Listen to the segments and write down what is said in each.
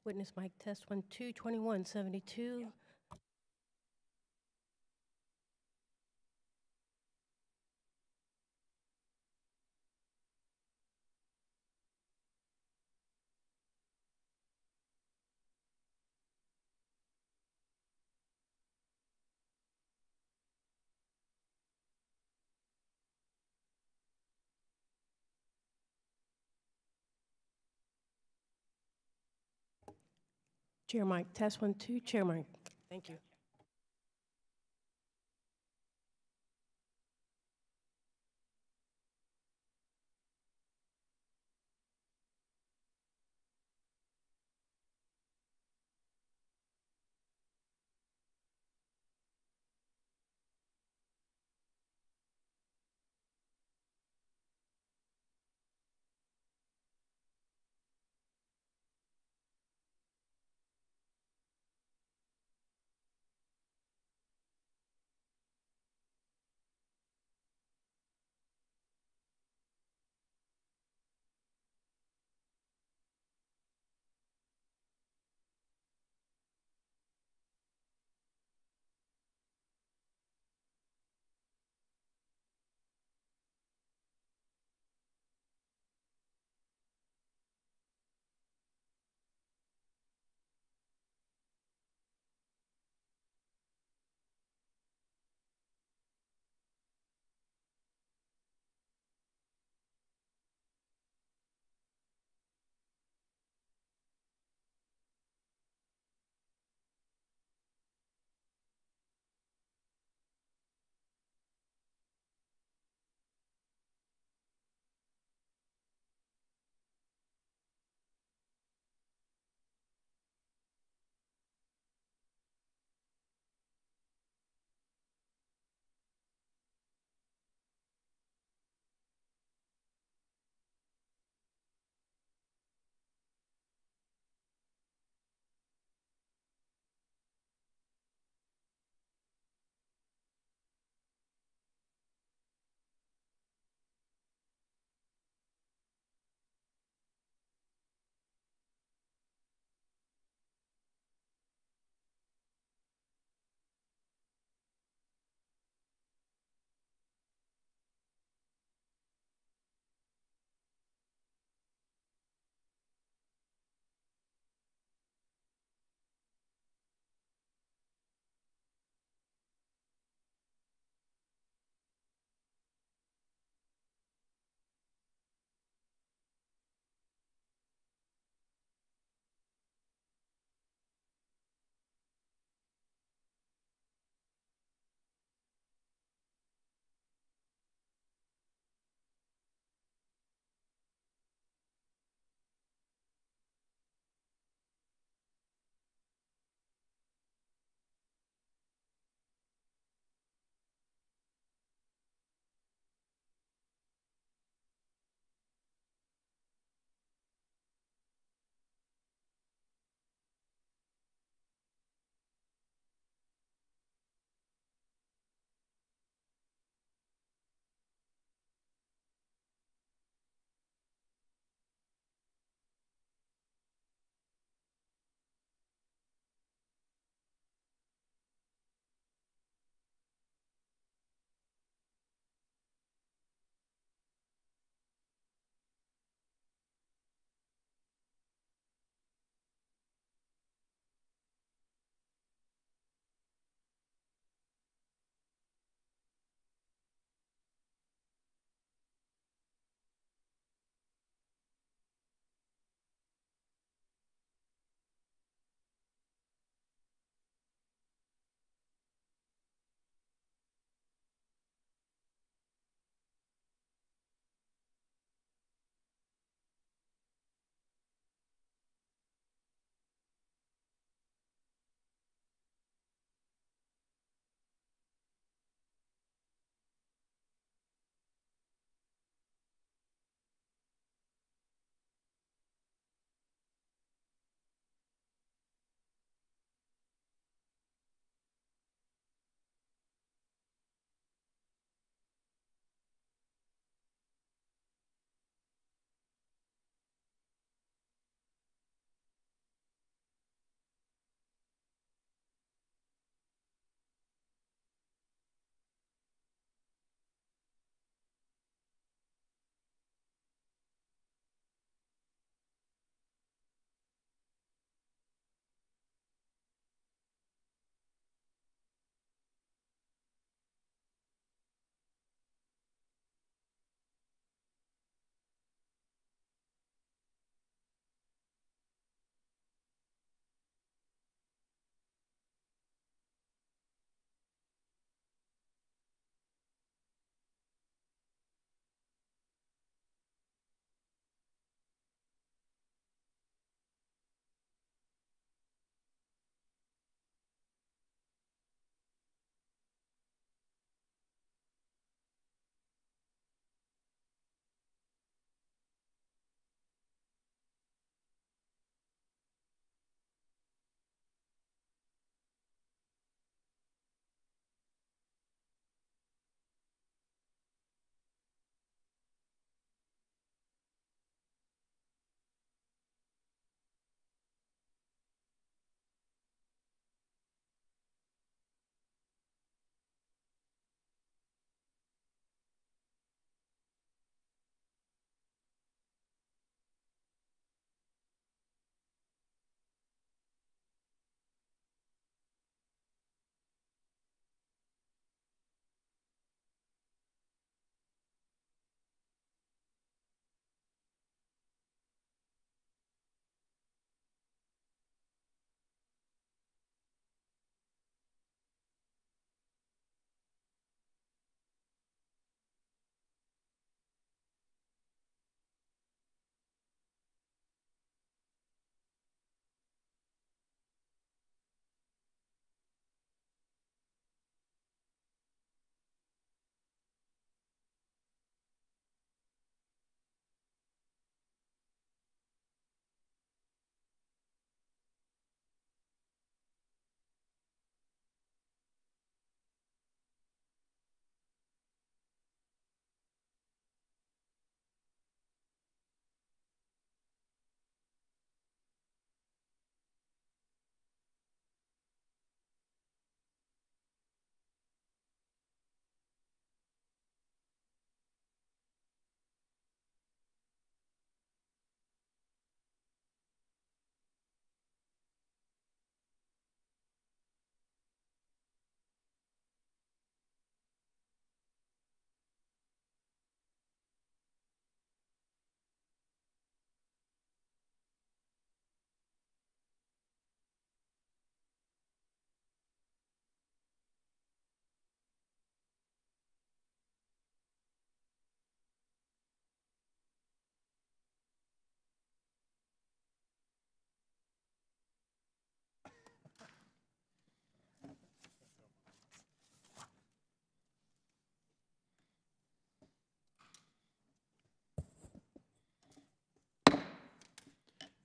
Witness mic test 1 2 2172. Chair mic test 1 2. Chair mic. Thank you.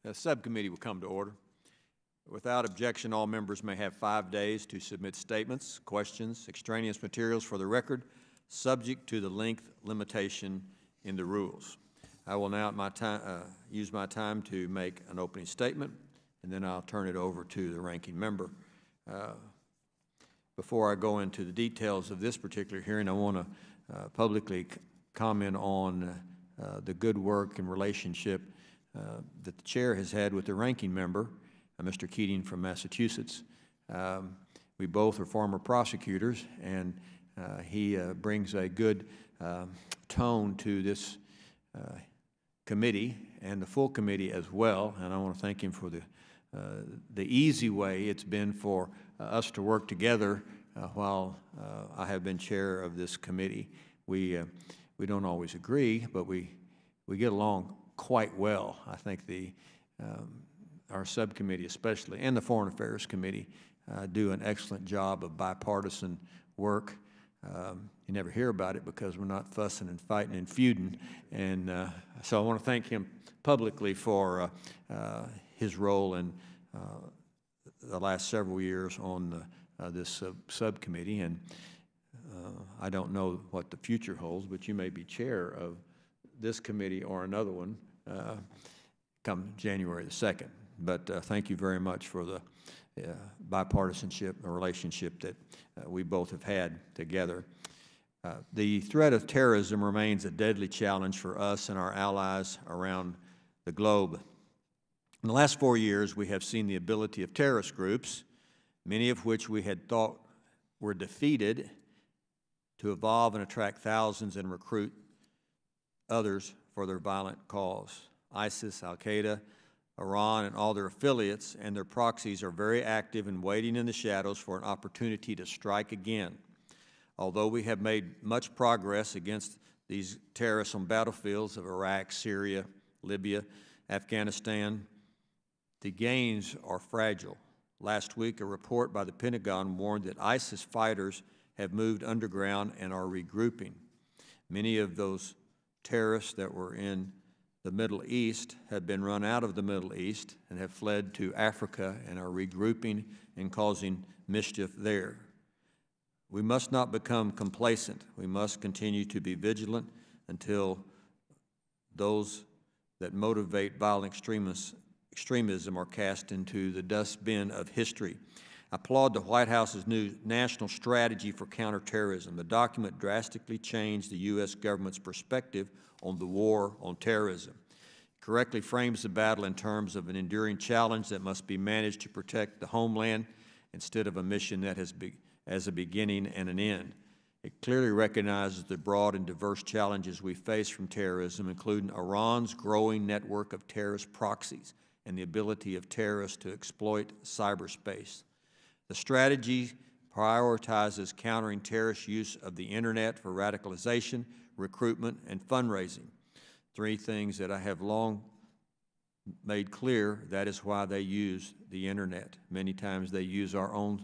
The subcommittee will come to order. Without objection, all members may have 5 days to submit statements, questions, extraneous materials for the record, subject to the length limitation in the rules. I will now use my time to make an opening statement, and then I'll turn it over to the ranking member. Before I go into the details of this particular hearing, I want to publicly comment on the good work and relationship that the chair has had with the ranking member, Mr. Keating from Massachusetts. We both are former prosecutors, and he brings a good tone to this committee and the full committee as well. And I want to thank him for the easy way it's been for us to work together while I have been chair of this committee. We don't always agree, but we get along quite well. I think our subcommittee especially, and the Foreign Affairs Committee, do an excellent job of bipartisan work. You never hear about it because we're not fussing and fighting and feuding, and so I want to thank him publicly for his role in the last several years on this subcommittee. And I don't know what the future holds, but you may be chair of this committee or another one come January the 2nd. But thank you very much for the bipartisanship and relationship that we both have had together. The threat of terrorism remains a deadly challenge for us and our allies around the globe. In the last 4 years, we have seen the ability of terrorist groups, many of which we had thought were defeated, to evolve and attract thousands and recruit others for their violent cause. ISIS, Al-Qaeda, Iran, and all their affiliates and their proxies are very active and waiting in the shadows for an opportunity to strike again. Although we have made much progress against these terrorists on battlefields of Iraq, Syria, Libya, Afghanistan, the gains are fragile. Last week, a report by the Pentagon warned that ISIS fighters have moved underground and are regrouping. Many of those terrorists that were in the Middle East have been run out of the Middle East and have fled to Africa and are regrouping and causing mischief there. We must not become complacent. We must continue to be vigilant until those that motivate violent extremism are cast into the dustbin of history. I applaud the White House's new national strategy for counterterrorism. The document drastically changed the U.S. government's perspective on the war on terrorism. It correctly frames the battle in terms of an enduring challenge that must be managed to protect the homeland instead of a mission that has a beginning and an end. It clearly recognizes the broad and diverse challenges we face from terrorism, including Iran's growing network of terrorist proxies and the ability of terrorists to exploit cyberspace. The strategy prioritizes countering terrorist use of the Internet for radicalization, recruitment, and fundraising. 3 things that I have long made clear. That is why they use the Internet. Many times they use our own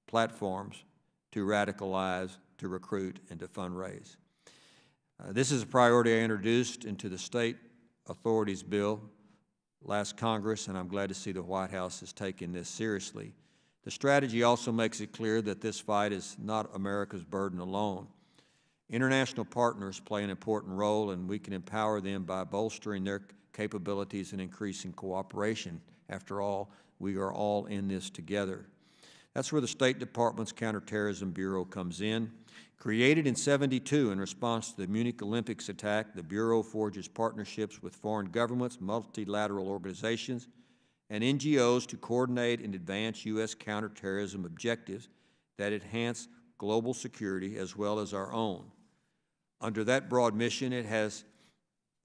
platforms to radicalize, to recruit, and to fundraise. This is a priority I introduced into the State Authorities Bill last Congress, and I'm glad to see the White House is taking this seriously. The strategy also makes it clear that this fight is not America's burden alone. International partners play an important role, and we can empower them by bolstering their capabilities and increasing cooperation. After all, we are all in this together. That's where the State Department's Counterterrorism Bureau comes in. Created in '72 in response to the Munich Olympics attack, the Bureau forges partnerships with foreign governments, multilateral organizations, and NGOs to coordinate and advance U.S. counterterrorism objectives that enhance global security as well as our own. Under that broad mission, it has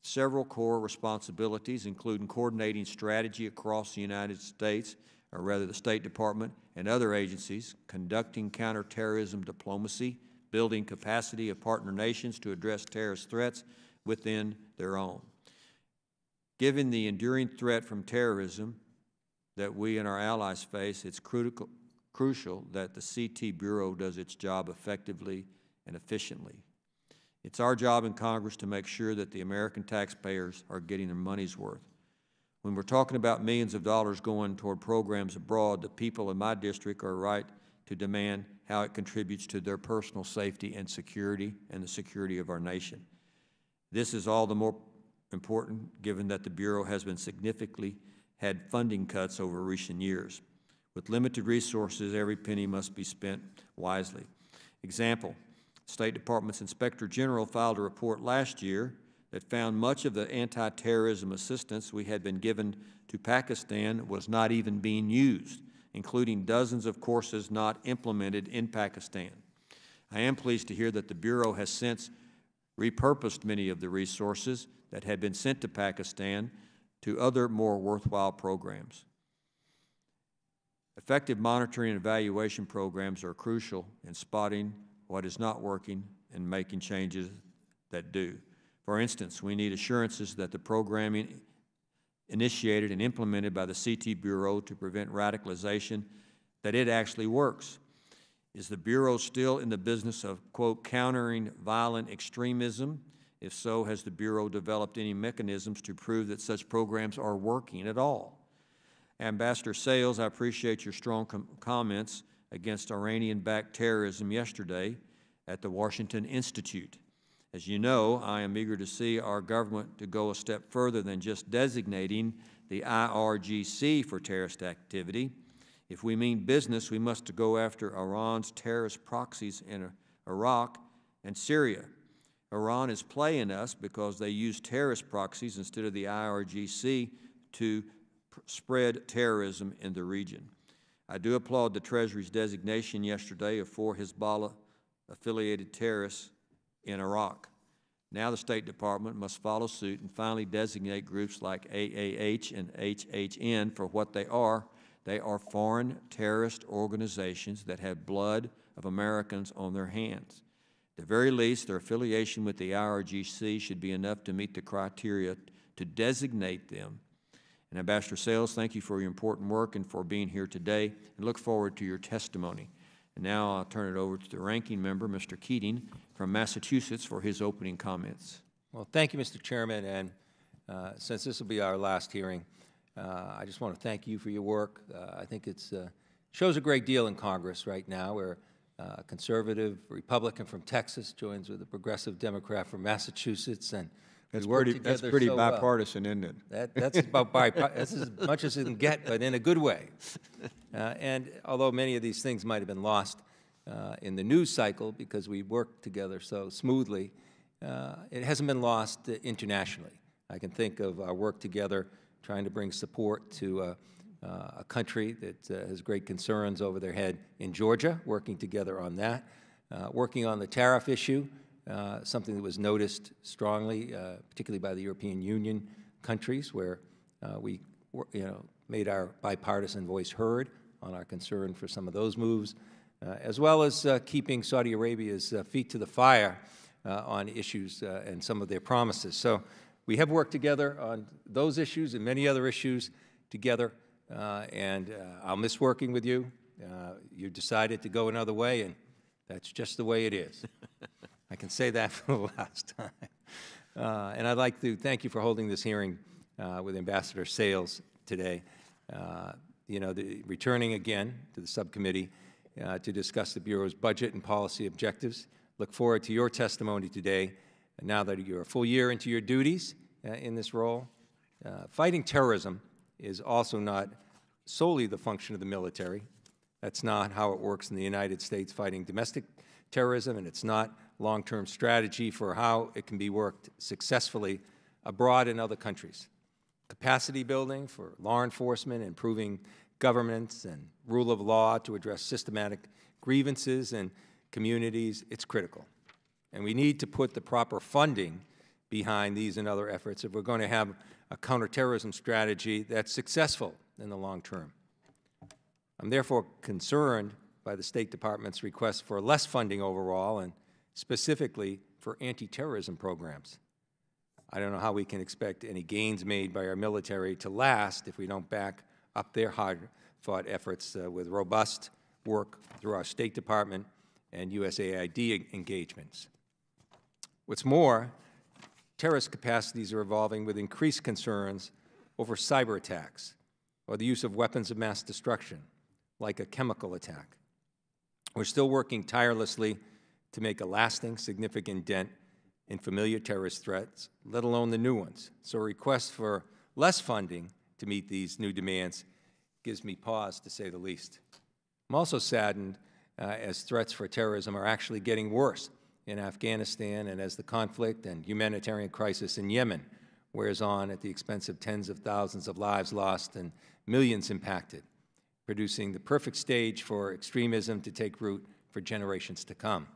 several core responsibilities, including coordinating strategy across the United States, or rather the State Department and other agencies, conducting counterterrorism diplomacy, building capacity of partner nations to address terrorist threats within their own. Given the enduring threat from terrorism that we and our allies face, it's crucial that the CT Bureau does its job effectively and efficiently. It's our job in Congress to make sure that the American taxpayers are getting their money's worth. When we're talking about millions of dollars going toward programs abroad, the people in my district are right to demand how it contributes to their personal safety and security and the security of our nation. This is all the more important given that the Bureau has been significantly had funding cuts over recent years. With limited resources, every penny must be spent wisely. Example, State Department's Inspector General filed a report last year that found much of the anti-terrorism assistance we had been given to Pakistan was not even being used, including dozens of courses not implemented in Pakistan. I am pleased to hear that the Bureau has since repurposed many of the resources that had been sent to Pakistan to other more worthwhile programs. Effective monitoring and evaluation programs are crucial in spotting what is not working and making changes that do. For instance, we need assurances that the programming initiated and implemented by the CT Bureau to prevent radicalization, that it actually works. Is the Bureau still in the business of, quote, countering violent extremism? If so, has the Bureau developed any mechanisms to prove that such programs are working at all? Ambassador Sales, I appreciate your strong comments against Iranian-backed terrorism yesterday at the Washington Institute. As you know, I am eager to see our government to go a step further than just designating the IRGC for terrorist activity. If we mean business, we must go after Iran's terrorist proxies in Iraq and Syria. Iran is playing us because they use terrorist proxies instead of the IRGC to spread terrorism in the region. I do applaud the Treasury's designation yesterday of 4 Hezbollah-affiliated terrorists in Iraq. Now the State Department must follow suit and finally designate groups like AAH and HHN for what they are. They are foreign terrorist organizations that have blood of Americans on their hands. At the very least, their affiliation with the IRGC should be enough to meet the criteria to designate them. And Ambassador Sales, thank you for your important work and for being here today, and look forward to your testimony. And now I'll turn it over to the ranking member, Mr. Keating, from Massachusetts, for his opening comments. Well, thank you, Mr. Chairman, and since this will be our last hearing, I just want to thank you for your work. I think it shows a great deal in Congress right now, where a conservative Republican from Texas joins with a progressive Democrat from Massachusetts, and that's pretty so bipartisan, isn't it? That's about bipartisan. That's as much as it can get, but in a good way. And although many of these things might have been lost in the news cycle because we worked together so smoothly, it hasn't been lost internationally. I can think of our work together trying to bring support to a country that has great concerns over their head in Georgia, working together on that, working on the tariff issue, something that was noticed strongly, particularly by the European Union countries, where we made our bipartisan voice heard on our concern for some of those moves, as well as keeping Saudi Arabia's feet to the fire on issues and some of their promises. So we have worked together on those issues and many other issues together, and I'll miss working with you. You decided to go another way, and that's just the way it is. I can say that for the last time. And I'd like to thank you for holding this hearing with Ambassador Sales today. Returning again to the subcommittee to discuss the Bureau's budget and policy objectives. Look forward to your testimony today. And now that you're a full year into your duties in this role, fighting terrorism is also not solely the function of the military. That's not how it works in the United States fighting domestic terrorism, and it's not long-term strategy for how it can be worked successfully abroad in other countries. Capacity building for law enforcement, improving governance and rule of law to address systematic grievances in communities, it's critical. And we need to put the proper funding behind these and other efforts if we're going to have a counterterrorism strategy that's successful in the long term. I'm therefore concerned by the State Department's request for less funding overall, and specifically for anti-terrorism programs. I don't know how we can expect any gains made by our military to last if we don't back up their hard-fought efforts with robust work through our State Department and USAID engagements. What's more, terrorist capacities are evolving with increased concerns over cyber attacks or the use of weapons of mass destruction, like a chemical attack. We're still working tirelessly to make a lasting, significant dent in familiar terrorist threats, let alone the new ones. So a request for less funding to meet these new demands gives me pause, to say the least. I'm also saddened as threats for terrorism are actually getting worse in Afghanistan and as the conflict and humanitarian crisis in Yemen wears on at the expense of tens of thousands of lives lost and millions impacted, producing the perfect stage for extremism to take root for generations to come.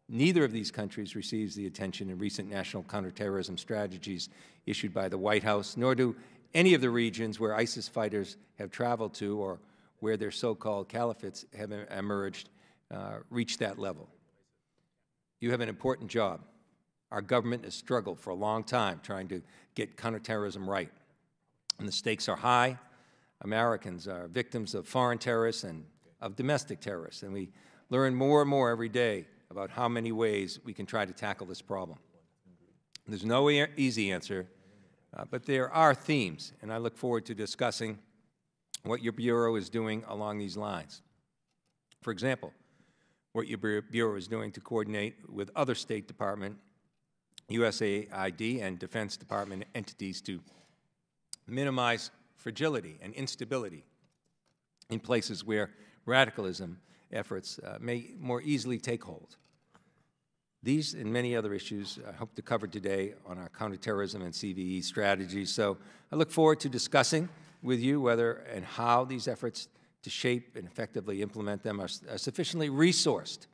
Neither of these countries receives the attention in recent national counterterrorism strategies issued by the White House, nor do any of the regions where ISIS fighters have traveled to or where their so-called caliphates have emerged reach that level. You have an important job. Our government has struggled for a long time trying to get counterterrorism right, and the stakes are high. Americans are victims of foreign terrorists and of domestic terrorists, and we learn more and more every day about how many ways we can try to tackle this problem. There's no easy answer, but there are themes, and I look forward to discussing what your Bureau is doing along these lines. For example, what your Bureau is doing to coordinate with other State Department, USAID, and Defense Department entities to minimize fragility and instability in places where radicalism efforts may more easily take hold. These and many other issues I hope to cover today on our counterterrorism and CVE strategies. So I look forward to discussing with you whether and how these efforts to shape and effectively implement them are sufficiently resourced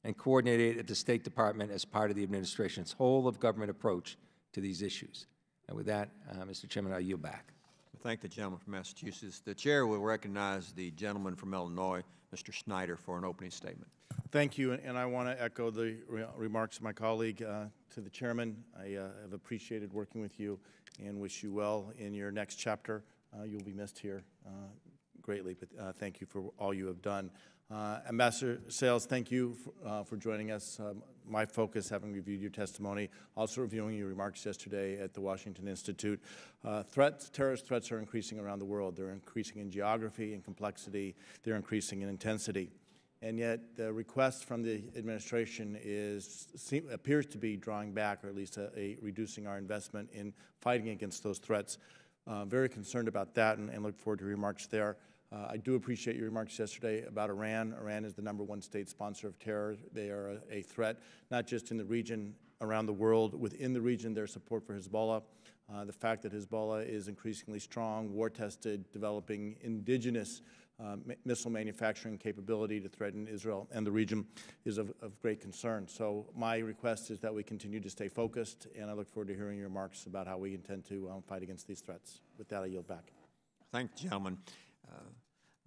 and coordinated at the State Department as part of the administration's whole-of-government approach to these issues. And with that, Mr. Chairman, I yield back. Thank the gentleman from Massachusetts. The chair will recognize the gentleman from Illinois, Mr. Snyder, for an opening statement. Thank you, and I want to echo the remarks of my colleague to the chairman. I have appreciated working with you and wish you well in your next chapter. You'll be missed here greatly, but thank you for all you have done. Ambassador Sales, thank you for joining us. My focus, having reviewed your testimony, also reviewing your remarks yesterday at the Washington Institute. Terrorist threats are increasing around the world. They're increasing in geography and complexity. They're increasing in intensity. And yet the request from the administration appears to be drawing back, or at least reducing our investment in fighting against those threats. Very concerned about that and look forward to your remarks there. I do appreciate your remarks yesterday about Iran. Iran is the #1 state sponsor of terror. They are a threat, not just in the region, around the world. Within the region, their support for Hezbollah, the fact that Hezbollah is increasingly strong, war-tested, developing indigenous missile manufacturing capability to threaten Israel and the region is of great concern. So my request is that we continue to stay focused, and I look forward to hearing your remarks about how we intend to fight against these threats. With that, I yield back. Thank you, gentlemen.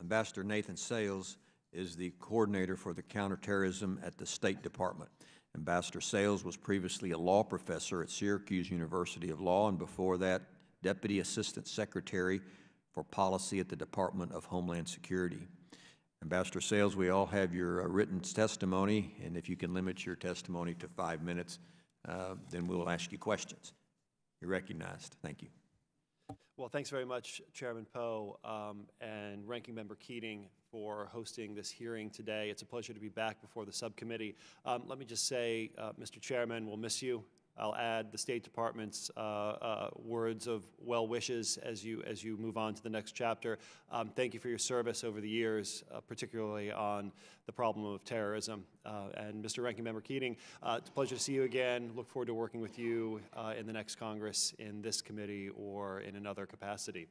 Ambassador Nathan Sales is the coordinator for the counterterrorism at the State Department. Ambassador Sales was previously a law professor at Syracuse University of Law, and before that, Deputy Assistant Secretary for Policy at the Department of Homeland Security. Ambassador Sales, we all have your written testimony, and if you can limit your testimony to 5 minutes, then we will ask you questions. You're recognized. Thank you. Well, thanks very much, Chairman Poe and Ranking Member Keating, for hosting this hearing today. It's a pleasure to be back before the subcommittee. Let me just say, Mr. Chairman, we'll miss you. I'll add the State Department's words of well wishes as you move on to the next chapter. Thank you for your service over the years, particularly on the problem of terrorism. And Mr. Ranking Member Keating, it's a pleasure to see you again. Look forward to working with you in the next Congress, in this committee, or in another capacity.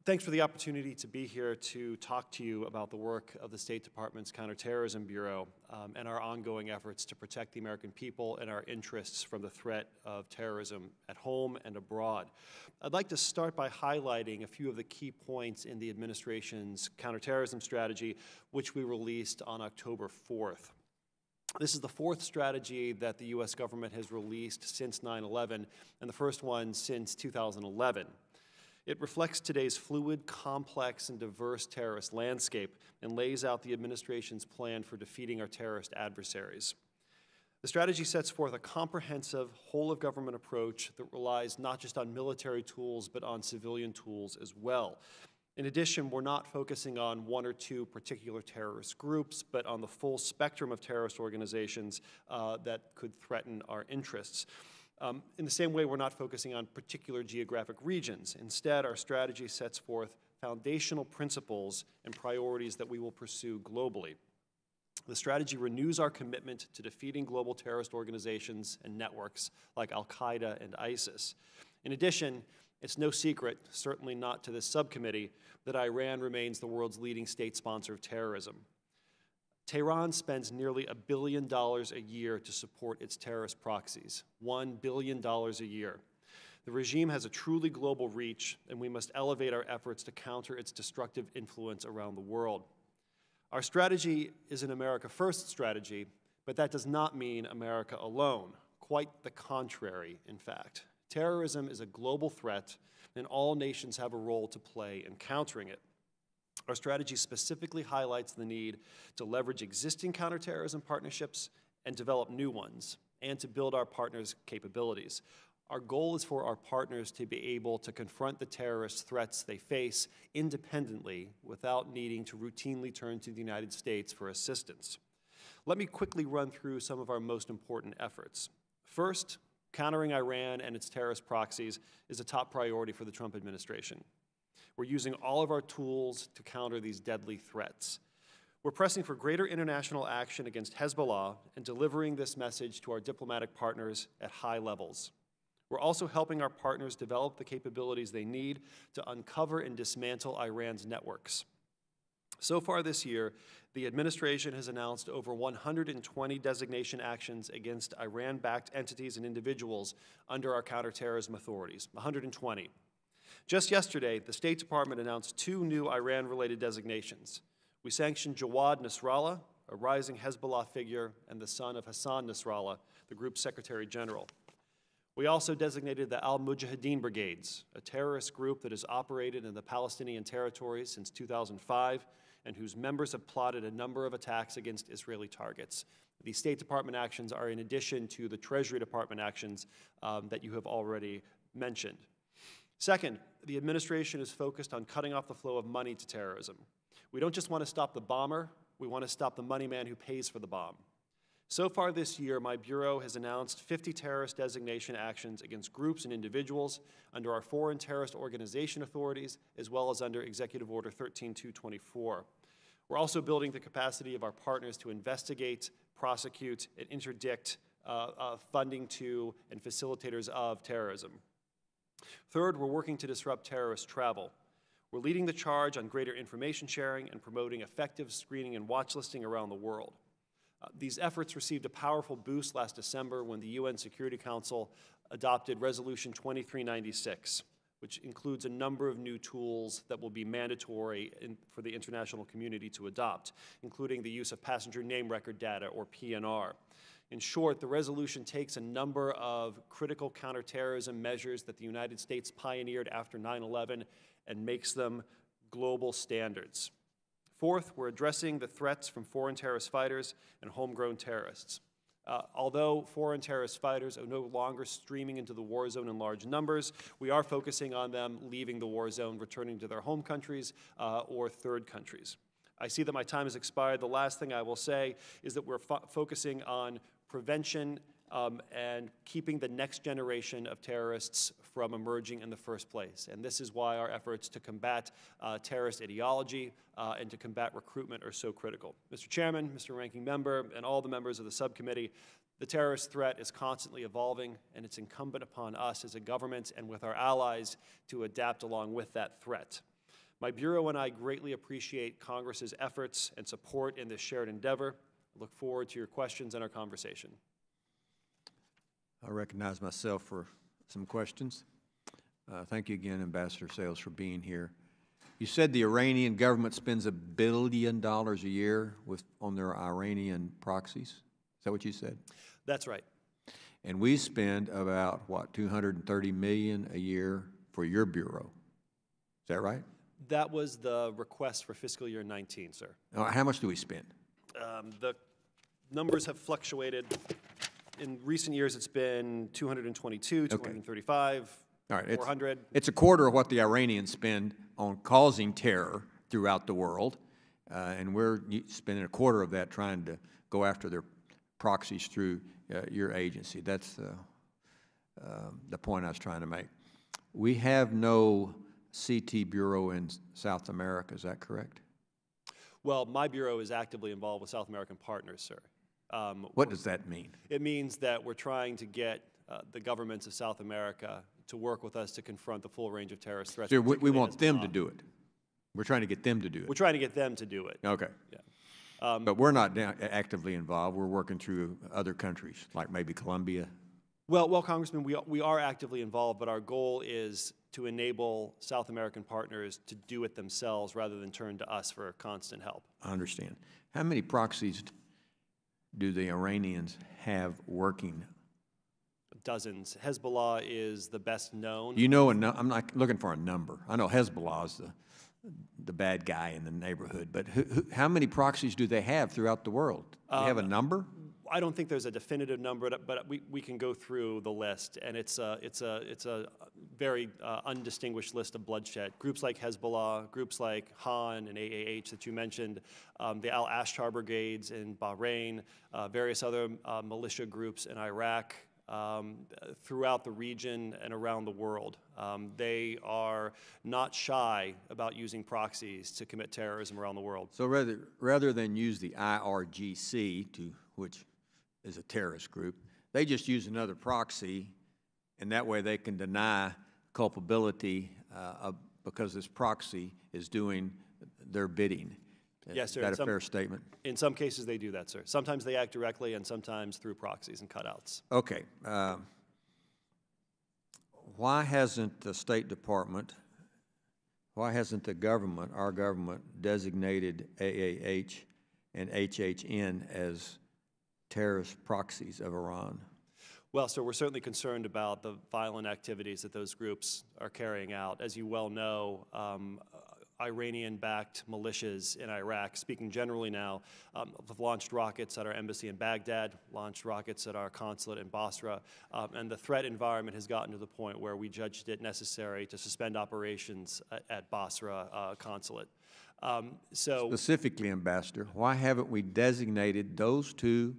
Thanks for the opportunity to be here to talk to you about the work of the State Department's Counterterrorism Bureau and our ongoing efforts to protect the American people and our interests from the threat of terrorism at home and abroad. I'd like to start by highlighting a few of the key points in the administration's counterterrorism strategy, which we released on October 4th. This is the fourth strategy that the U.S. government has released since 9/11, and the first one since 2011. It reflects today's fluid, complex, and diverse terrorist landscape and lays out the administration's plan for defeating our terrorist adversaries. The strategy sets forth a comprehensive, whole-of-government approach that relies not just on military tools, but on civilian tools as well. In addition, we're not focusing on one or two particular terrorist groups, but on the full spectrum of terrorist organizations that could threaten our interests. In the same way, we're not focusing on particular geographic regions. Instead, our strategy sets forth foundational principles and priorities that we will pursue globally. The strategy renews our commitment to defeating global terrorist organizations and networks like Al-Qaeda and ISIS. In addition, it's no secret, certainly not to this subcommittee, that Iran remains the world's leading state sponsor of terrorism. Tehran spends nearly $1 billion a year to support its terrorist proxies, $1 billion a year. The regime has a truly global reach, and we must elevate our efforts to counter its destructive influence around the world. Our strategy is an America First strategy, but that does not mean America alone. Quite the contrary, in fact. Terrorism is a global threat, and all nations have a role to play in countering it. Our strategy specifically highlights the need to leverage existing counterterrorism partnerships and develop new ones, and to build our partners' capabilities. Our goal is for our partners to be able to confront the terrorist threats they face independently without needing to routinely turn to the United States for assistance. Let me quickly run through some of our most important efforts. First, countering Iran and its terrorist proxies is a top priority for the Trump administration. We're using all of our tools to counter these deadly threats. We're pressing for greater international action against Hezbollah and delivering this message to our diplomatic partners at high levels. We're also helping our partners develop the capabilities they need to uncover and dismantle Iran's networks. So far this year, the administration has announced over 120 designation actions against Iran-backed entities and individuals under our counterterrorism authorities, 120. Just yesterday, the State Department announced 2 new Iran-related designations. We sanctioned Jawad Nasrallah, a rising Hezbollah figure and the son of Hassan Nasrallah, the group's Secretary General. We also designated the Al-Mujahideen Brigades, a terrorist group that has operated in the Palestinian territories since 2005 and whose members have plotted a number of attacks against Israeli targets. These State Department actions are in addition to the Treasury Department actions that you have already mentioned. Second, the administration is focused on cutting off the flow of money to terrorism. We don't just want to stop the bomber, we want to stop the money man who pays for the bomb. So far this year, my Bureau has announced 50 terrorist designation actions against groups and individuals under our foreign terrorist organization authorities, as well as under Executive Order 13224. We're also building the capacity of our partners to investigate, prosecute, and interdict funding to and facilitators of terrorism. Third, we're working to disrupt terrorist travel. We're leading the charge on greater information sharing and promoting effective screening and watchlisting around the world. These efforts received a powerful boost last December when the UN Security Council adopted Resolution 2396, which includes a number of new tools that will be mandatory for the international community to adopt, including the use of passenger name record data, or PNR. In short, the resolution takes a number of critical counterterrorism measures that the United States pioneered after 9/11 and makes them global standards. Fourth, we're addressing the threats from foreign terrorist fighters and homegrown terrorists. Although foreign terrorist fighters are no longer streaming into the war zone in large numbers, we are focusing on them leaving the war zone, returning to their home countries or third countries. I see that my time has expired. The last thing I will say is that we're focusing on prevention and keeping the next generation of terrorists from emerging in the first place. And this is why our efforts to combat terrorist ideology and to combat recruitment are so critical. Mr. Chairman, Mr. Ranking Member, and all the members of the subcommittee, the terrorist threat is constantly evolving, and it's incumbent upon us as a government and with our allies to adapt along with that threat. My Bureau and I greatly appreciate Congress's efforts and support in this shared endeavor. I look forward to your questions and our conversation. I recognize myself for some questions. Thank you again, Ambassador Sales, for being here. You said the Iranian government spends $1 billion a year on their Iranian proxies. Is that what you said? That's right. And we spend about, what, $230 million a year for your Bureau. Is that right? That was the request for fiscal year 19, sir. How much do we spend? The numbers have fluctuated. In recent years, it's been 222, 235, All right, 400. it's a quarter of what the Iranians spend on causing terror throughout the world, and we're spending a quarter of that trying to go after their proxies through your agency. That's the point I was trying to make. We have no CT bureau in South America, is that correct? Well, my bureau is actively involved with South American partners, sir. What does that mean? It means that we're trying to get the governments of South America to work with us to confront the full range of terrorist threats. So we particularly want them to Hezbollah. do it. We're trying to get them to do We're it. trying to get them to do it. Okay. Yeah. But we're not actively involved. We're working through other countries, like maybe Colombia. Well, Congressman, we are actively involved, but our goal is to enable South American partners to do it themselves rather than turn to us for constant help. I understand. How many proxies do the Iranians have working? Dozens. Hezbollah is the best known. You know, I'm not looking for a number. I know Hezbollah is the bad guy in the neighborhood, but how many proxies do they have throughout the world? Do they have a number? I don't think there's a definitive number, but we can go through the list, and it's a very undistinguished list of bloodshed. Groups like Hezbollah, groups like Han and AAH that you mentioned, the Al-Ashtar brigades in Bahrain, various other militia groups in Iraq, throughout the region and around the world. They are not shy about using proxies to commit terrorism around the world. So rather than use the IRGC, which is a terrorist group, they just use another proxy, and that way they can deny culpability because this proxy is doing their bidding. Yes, sir. Is that a fair statement? In some cases, they do that, sir. Sometimes they act directly, and sometimes through proxies and cutouts. Okay. Why hasn't the State Department, why hasn't the government, our government, designated AAH and HHN as terrorist proxies of Iran? Well, sir, we're certainly concerned about the violent activities that those groups are carrying out. As you well know, Iranian-backed militias in Iraq, speaking generally now, have launched rockets at our embassy in Baghdad, launched rockets at our consulate in Basra, and the threat environment has gotten to the point where we judged it necessary to suspend operations at Basra consulate. Specifically, Ambassador, why haven't we designated those two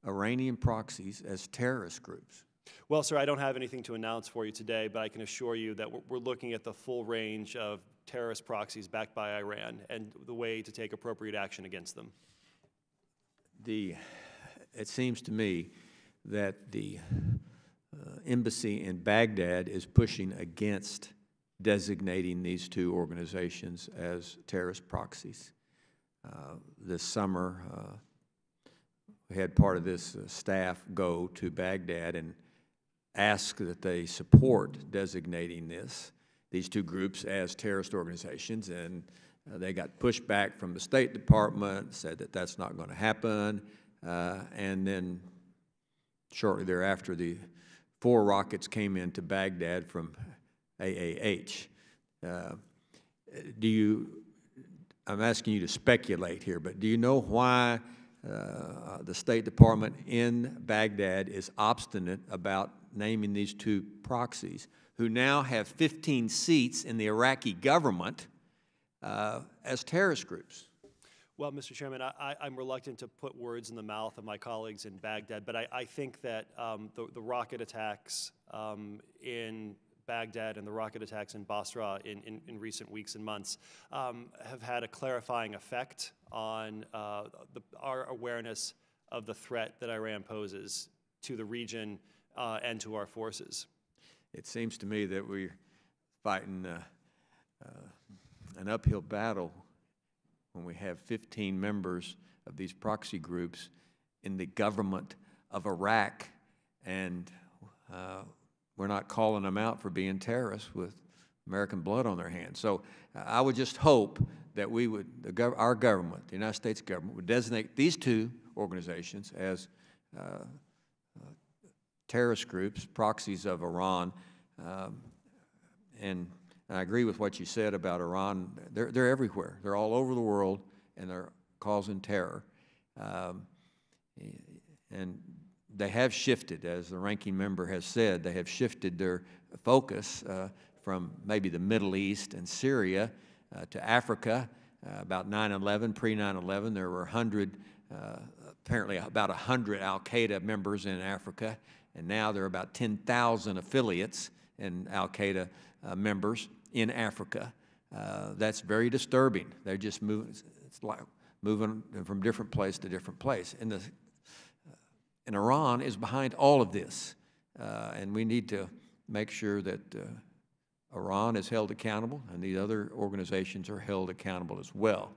Iranian proxies as terrorist groups? Well, sir, I don't have anything to announce for you today, but I can assure you that we're looking at the full range of terrorist proxies backed by Iran and the way to take appropriate action against them. It seems to me that the embassy in Baghdad is pushing against designating these two organizations as terrorist proxies. This summer, we had part of this staff go to Baghdad and ask that they support designating these two groups as terrorist organizations, and they got pushback from the State Department, said that that's not going to happen, and then shortly thereafter, the 4 rockets came into Baghdad from AAH. I'm asking you to speculate here, but do you know why the State Department in Baghdad is obstinate about naming these two proxies, who now have 15 seats in the Iraqi government, as terrorist groups? Well, Mr. Chairman, I'm reluctant to put words in the mouth of my colleagues in Baghdad, but I think that the rocket attacks in Baghdad and the rocket attacks in Basra in recent weeks and months have had a clarifying effect on our awareness of the threat that Iran poses to the region and to our forces. It seems to me that we're fighting an uphill battle when we have 15 members of these proxy groups in the government of Iraq, and we're not calling them out for being terrorists with American blood on their hands. So I would just hope that we would, our government, the United States government, would designate these two organizations as terrorist groups, proxies of Iran. And I agree with what you said about Iran. They're everywhere. They're all over the world, and they're causing terror. And they have shifted, as the ranking member has said, they have shifted their focus from maybe the Middle East and Syria to Africa. About 9/11, pre-9/11, there were apparently about 100 al-Qaeda members in Africa, and now there are about 10,000 affiliates and al-Qaeda members in Africa. That's very disturbing. They're just moving. It's like moving from different place to different place. And Iran is behind all of this, and we need to make sure that Iran is held accountable, and these other organizations are held accountable as well.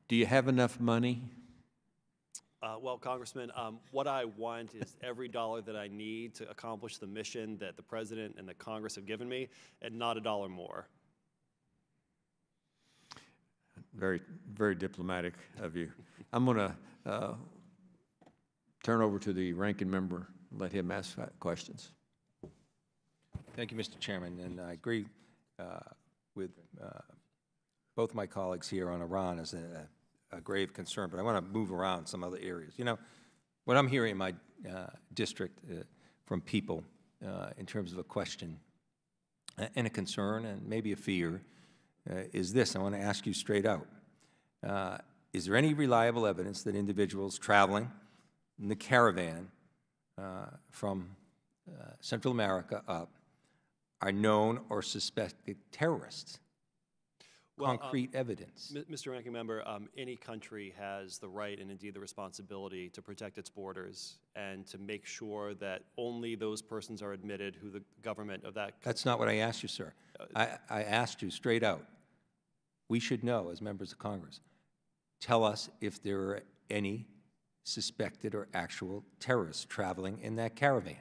Do you have enough money? Well, Congressman, what I want is every dollar that I need to accomplish the mission that the President and the Congress have given me, and not a dollar more. Very, very diplomatic of you. I'm going to turn over to the ranking member and let him ask questions. Thank you, Mr. Chairman, and I agree with both my colleagues here on Iran as a grave concern, but I want to move around some other areas. You know, what I'm hearing in my district from people in terms of a question and a concern and maybe a fear is this. I want to ask you straight out. Is there any reliable evidence that individuals traveling in the caravan from Central America up are known or suspected terrorists? Well, concrete evidence. Mr. Ranking Member, any country has the right and indeed the responsibility to protect its borders and to make sure that only those persons are admitted who the government of that country. That's not what I asked you, sir. I asked you straight out. We should know, as members of Congress, tell us if there are any suspected or actual terrorists traveling in that caravan.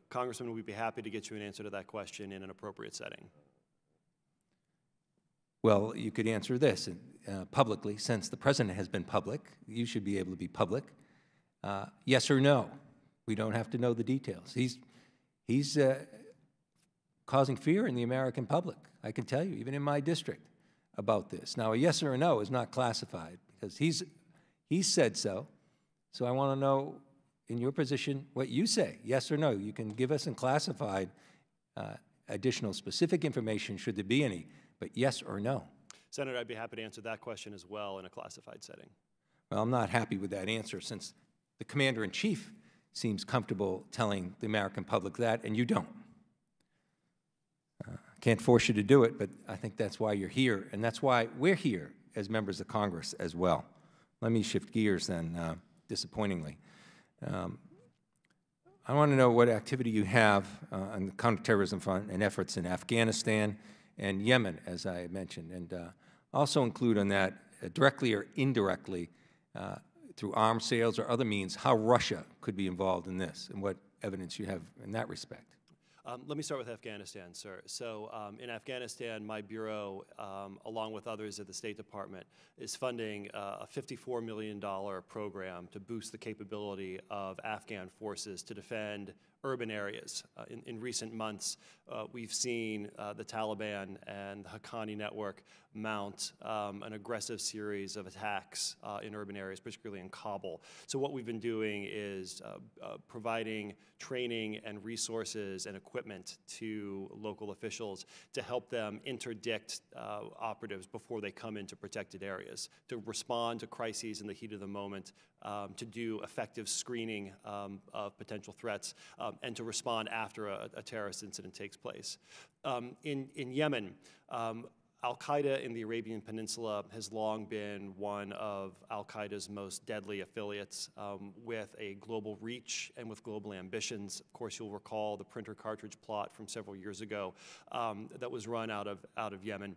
Congressman, we'd be happy to get you an answer to that question in an appropriate setting. Well, you could answer this publicly. Since the President has been public, you should be able to be public. Yes or no? We don't have to know the details. He's causing fear in the American public, I can tell you, even in my district, about this. Now, a yes or a no is not classified because he's said so. So I want to know, in your position, what you say, yes or no. You can give us in classified additional specific information, should there be any, but yes or no. Senator, I'd be happy to answer that question as well in a classified setting. Well, I'm not happy with that answer since the Commander-in-Chief seems comfortable telling the American public that, and you don't. Can't force you to do it, but I think that's why you're here, and that's why we're here as members of Congress as well. Let me shift gears then, disappointingly. I want to know what activity you have on the counterterrorism front and efforts in Afghanistan and Yemen, as I mentioned, and also include on that, directly or indirectly, through arms sales or other means, how Russia could be involved in this, and what evidence you have in that respect. Let me start with Afghanistan, sir. So in Afghanistan, my bureau, along with others at the State Department, is funding a $54 million program to boost the capability of Afghan forces to defend urban areas. In recent months, we've seen the Taliban and the Haqqani network mount an aggressive series of attacks in urban areas, particularly in Kabul. So what we've been doing is providing training and resources and equipment to local officials to help them interdict operatives before they come into protected areas, to respond to crises in the heat of the moment, to do effective screening of potential threats, and to respond after a terrorist incident takes place. In Yemen, Al-Qaeda in the Arabian Peninsula has long been one of Al-Qaeda's most deadly affiliates, with a global reach and with global ambitions. Of course, you'll recall the printer cartridge plot from several years ago that was run out of Yemen.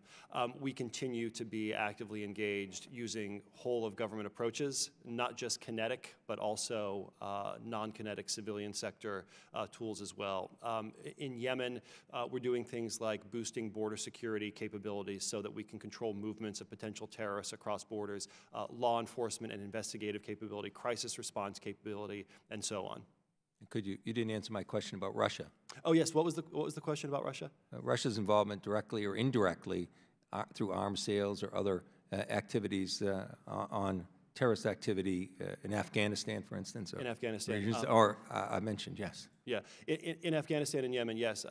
We continue to be actively engaged using whole-of-government approaches, not just kinetic, but also non-kinetic civilian sector tools as well. In Yemen, we're doing things like boosting border security capabilities so that we can control movements of potential terrorists across borders, law enforcement and investigative capability, crisis response capability, and so on. You didn't answer my question about Russia. Oh yes, what was the question about Russia? Russia's involvement directly or indirectly through arms sales or other activities on terrorist activity in Afghanistan, for instance? Or In Afghanistan. regions, or I mentioned, yes. Yeah, in Afghanistan and Yemen, yes.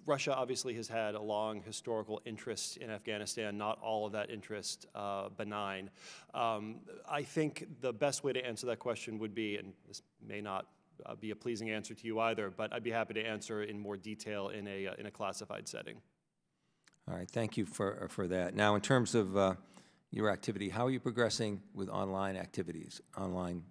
Russia obviously has had a long historical interest in Afghanistan, not all of that interest benign. I think the best way to answer that question would be, and this may not be a pleasing answer to you either, but I'd be happy to answer in more detail in a classified setting. All right, thank you for that. Now, in terms of your activity, how are you progressing with online activities, online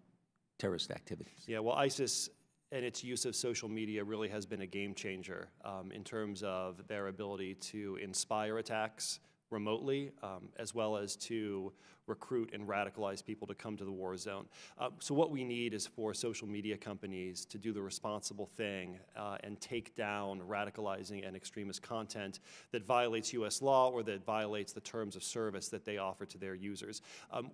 terrorist activities? Yeah, well, ISIS and its use of social media really has been a game changer in terms of their ability to inspire attacks remotely, as well as to recruit and radicalize people to come to the war zone. So what we need is for social media companies to do the responsible thing and take down radicalizing and extremist content that violates U.S. law or that violates the terms of service that they offer to their users.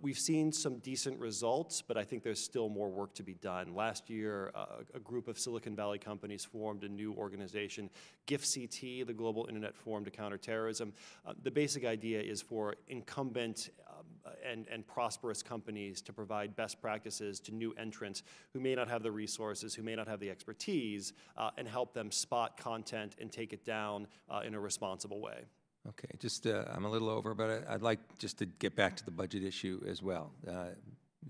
We've seen some decent results, but I think there's still more work to be done. Last year, a group of Silicon Valley companies formed a new organization, GIFCT, the Global Internet Forum to Counterterrorism. The basic idea is for incumbent and prosperous companies to provide best practices to new entrants who may not have the resources, who may not have the expertise, and help them spot content and take it down in a responsible way. Okay, just I'm a little over, but I'd like just to get back to the budget issue as well.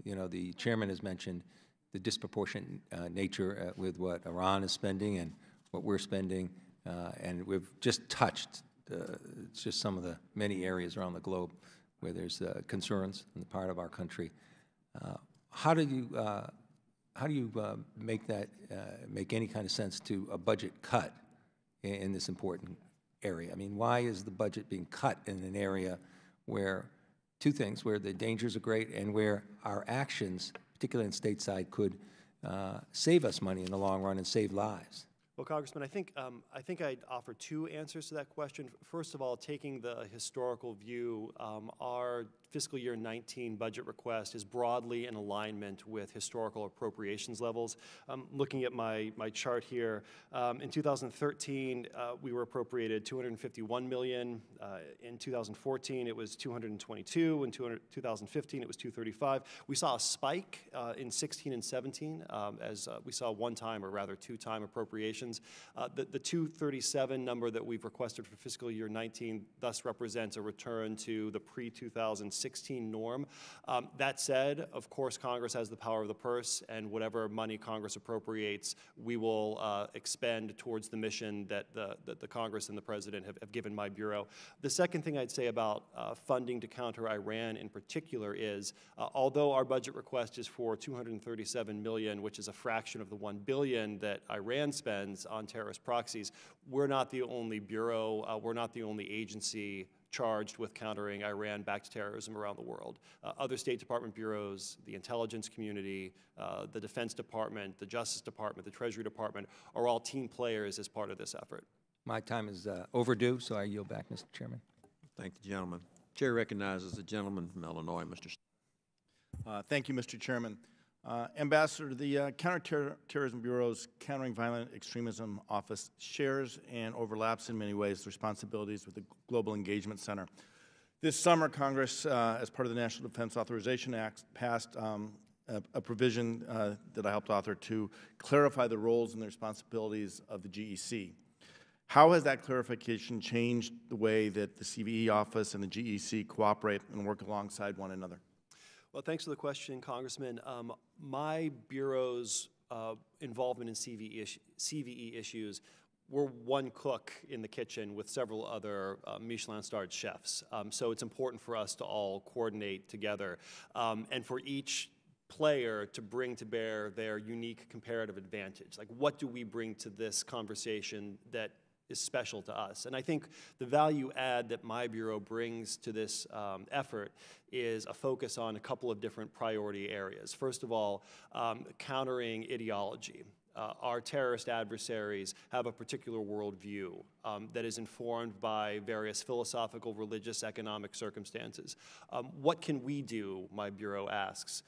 You know, the chairman has mentioned the disproportionate nature with what Iran is spending and what we're spending, and we've just touched it's just some of the many areas around the globe where there's concerns on the part of our country. How do you make that make any kind of sense to a budget cut in this important area? I mean, why is the budget being cut in an area where two things, where the dangers are great and where our actions, particularly in stateside, could save us money in the long run and save lives? Well, Congressman, I think I'd offer two answers to that question. First of all, taking the historical view, our fiscal year 19 budget request is broadly in alignment with historical appropriations levels. Looking at my chart here, in 2013, we were appropriated $251 million. In 2014, it was $222. In 2015, it was $235. We saw a spike in 16 and 17 as we saw one-time, or rather two-time appropriations. The 237 number that we've requested for fiscal year 19 thus represents a return to the pre-2016 norm. That said, of course, Congress has the power of the purse, and whatever money Congress appropriates, we will expend towards the mission that the Congress and the President have given my Bureau. The second thing I'd say about funding to counter Iran in particular is, although our budget request is for $237 million, which is a fraction of the $1 billion that Iran spends on terrorist proxies, we're not the only Bureau, we're not the only agency charged with countering Iran-backed terrorism around the world. Other State Department bureaus, the intelligence community, the Defense Department, the Justice Department, the Treasury Department are all team players as part of this effort. My time is overdue, so I yield back, Mr. Chairman. Thank the gentleman. Chair recognizes the gentleman from Illinois, Mr. Thank you, Mr. Chairman. Ambassador, the Counterterrorism Bureau's Countering Violent Extremism Office shares and overlaps in many ways the responsibilities with the Global Engagement Center. This summer, Congress, as part of the National Defense Authorization Act, passed a provision that I helped author to clarify the roles and the responsibilities of the GEC. How has that clarification changed the way that the CVE office and the GEC cooperate and work alongside one another? Well, thanks for the question, Congressman. My Bureau's involvement in CVE issues, we're one cook in the kitchen with several other Michelin-starred chefs. So it's important for us to all coordinate together and for each player to bring to bear their unique comparative advantage. Like, what do we bring to this conversation that is special to us? And I think the value add that my Bureau brings to this effort is a focus on a couple of different priority areas. First of all, countering ideology. Our terrorist adversaries have a particular worldview that is informed by various philosophical, religious, economic circumstances. What can we do, my Bureau asks,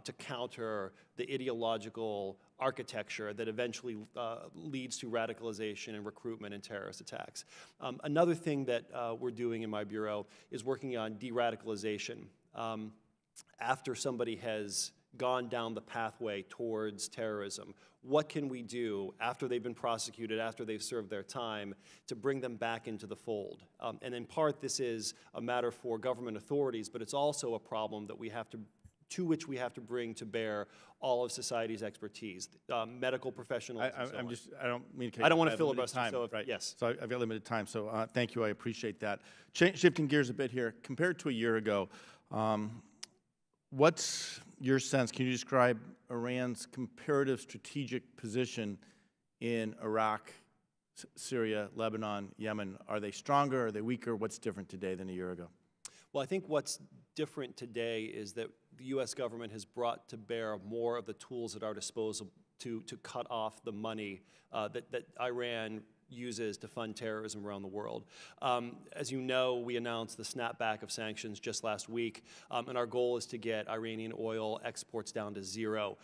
to counter the ideological architecture that eventually leads to radicalization and recruitment and terrorist attacks? Another thing that we're doing in my Bureau is working on de-radicalization. after somebody has gone down the pathway towards terrorism, what can we do after they've been prosecuted, after they've served their time, to bring them back into the fold? And in part, this is a matter for government authorities, but it's also a problem that to which we have to bring to bear all of society's expertise, medical professionals. I don't mean to. I don't want to filibuster. So right. Yes. So I've got limited time. So thank you. I appreciate that. Shifting gears a bit here, compared to a year ago, what's your sense? Can you describe Iran's comparative strategic position in Iraq, Syria, Lebanon, Yemen? Are they stronger? Are they weaker? What's different today than a year ago? Well, I think what's different today is that the U.S. government has brought to bear more of the tools at our disposal to cut off the money that Iran uses to fund terrorism around the world. As you know, we announced the snapback of sanctions just last week, and our goal is to get Iranian oil exports down to zero.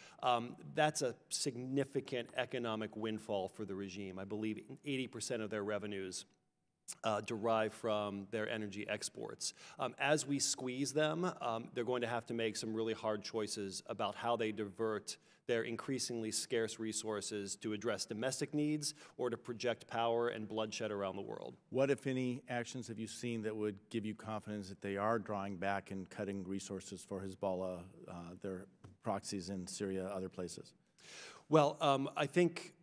That's a significant economic windfall for the regime. I believe 80% of their revenues derive from their energy exports. As we squeeze them, they're going to have to make some really hard choices about how they divert their increasingly scarce resources to address domestic needs or to project power and bloodshed around the world. What, if any, actions have you seen that would give you confidence that they are drawing back and cutting resources for Hezbollah, their proxies in Syria, other places? Well, I think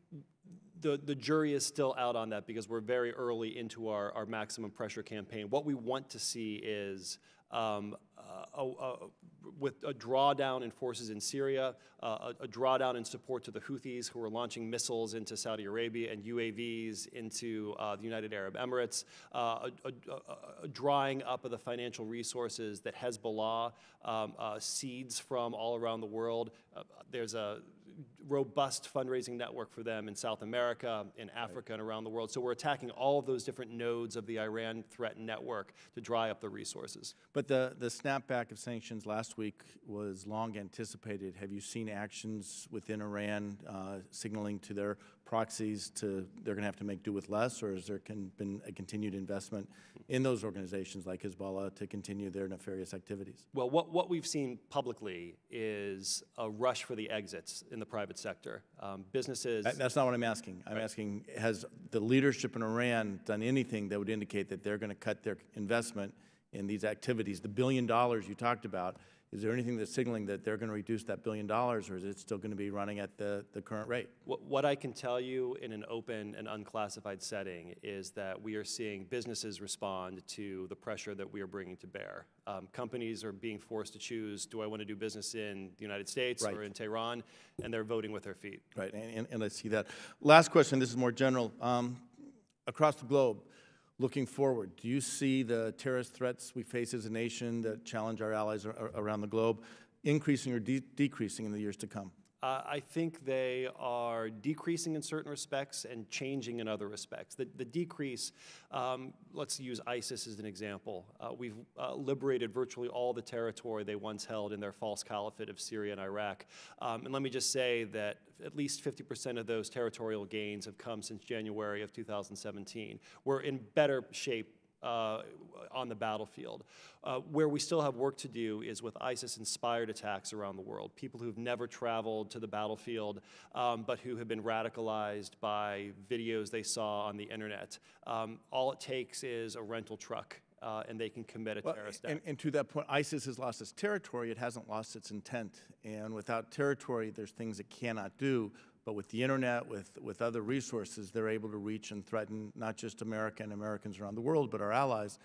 the jury is still out on that because we're very early into our maximum pressure campaign. What we want to see is with a drawdown in forces in Syria, a drawdown in support to the Houthis who are launching missiles into Saudi Arabia and UAVs into the United Arab Emirates, a drying up of the financial resources that Hezbollah seeds from all around the world. There's a robust fundraising network for them in South America, in Africa, and around the world. So we're attacking all of those different nodes of the Iran threat network to dry up the resources. But the snapback of sanctions last week was long anticipated. Have you seen actions within Iran signaling to their proxies they're going to have to make do with less, or has there been a continued investment in those organizations like Hezbollah to continue their nefarious activities? Well, what we've seen publicly is a rush for the exits in the private sector. Businesses... That's not what I'm asking. I'm asking, has the leadership in Iran done anything that would indicate that they're going to cut their investment in these activities? The $1 billion you talked about, is there anything that's signaling that they're going to reduce that $1 billion, or is it still going to be running at the current rate? What I can tell you in an open and unclassified setting is that we are seeing businesses respond to the pressure that we are bringing to bear. Companies are being forced to choose, do I want to do business in the United States or in Tehran? And they're voting with their feet. Right, and I see that. Last question, this is more general. Across the globe, looking forward, do you see the terrorist threats we face as a nation that challenge our allies around the globe increasing or decreasing in the years to come? I think they are decreasing in certain respects and changing in other respects. The decrease, let's use ISIS as an example. We've liberated virtually all the territory they once held in their false caliphate of Syria and Iraq. And let me just say that at least 50% of those territorial gains have come since January of 2017. We're in better shape on the battlefield. Where we still have work to do is with ISIS-inspired attacks around the world, people who've never traveled to the battlefield, but who have been radicalized by videos they saw on the internet. All it takes is a rental truck, and they can commit a terrorist act. And to that point, ISIS has lost its territory. It hasn't lost its intent. And without territory, there's things it cannot do. But with the internet, with other resources, they're able to reach and threaten not just America and Americans around the world, but our allies.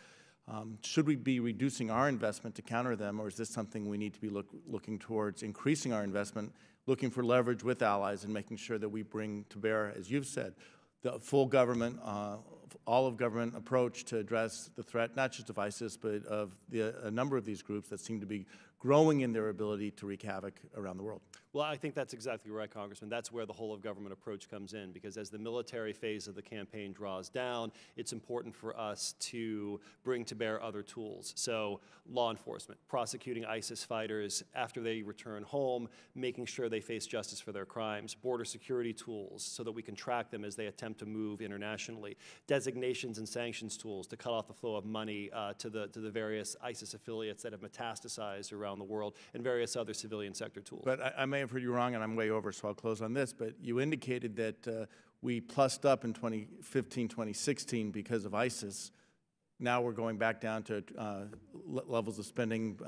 Should we be reducing our investment to counter them, or is this something we need to be looking towards increasing our investment, looking for leverage with allies and making sure that we bring to bear, as you've said, the full government, all-of-government approach to address the threat, not just of ISIS, but of a number of these groups that seem to be growing in their ability to wreak havoc around the world? Well, I think that's exactly right, Congressman. That's where the whole-of-government approach comes in, because as the military phase of the campaign draws down, it's important for us to bring to bear other tools. So law enforcement, prosecuting ISIS fighters after they return home, making sure they face justice for their crimes, border security tools so that we can track them as they attempt to move internationally, designations and sanctions tools to cut off the flow of money to the various ISIS affiliates that have metastasized around around the world, and various other civilian sector tools. But I may have heard you wrong, and I'm way over, so I'll close on this. But you indicated that we plussed up in 2015, 2016 because of ISIS. Now we're going back down to levels of spending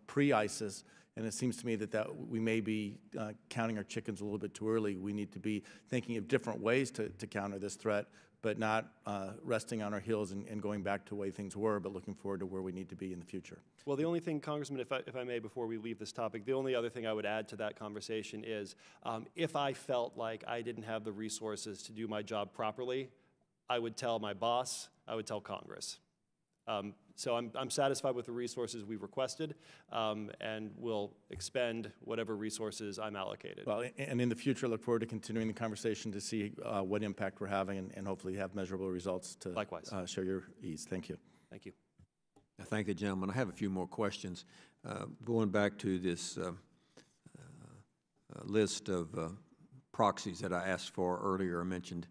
pre-ISIS, and it seems to me that we may be counting our chickens a little bit too early. We need to be thinking of different ways to counter this threat, but not resting on our heels and going back to the way things were, but looking forward to where we need to be in the future. Well, the only thing, Congressman, if I may, before we leave this topic, the only other thing I would add to that conversation is if I felt like I didn't have the resources to do my job properly, I would tell my boss, I would tell Congress. So I'm satisfied with the resources we've requested, and will expend whatever resources I'm allocated. Well, and in the future, look forward to continuing the conversation to see what impact we're having and hopefully have measurable results to Likewise. Show your ease. Thank you. Thank you. I thank the gentleman. I have a few more questions. Going back to this list of proxies that I asked for earlier, I mentioned,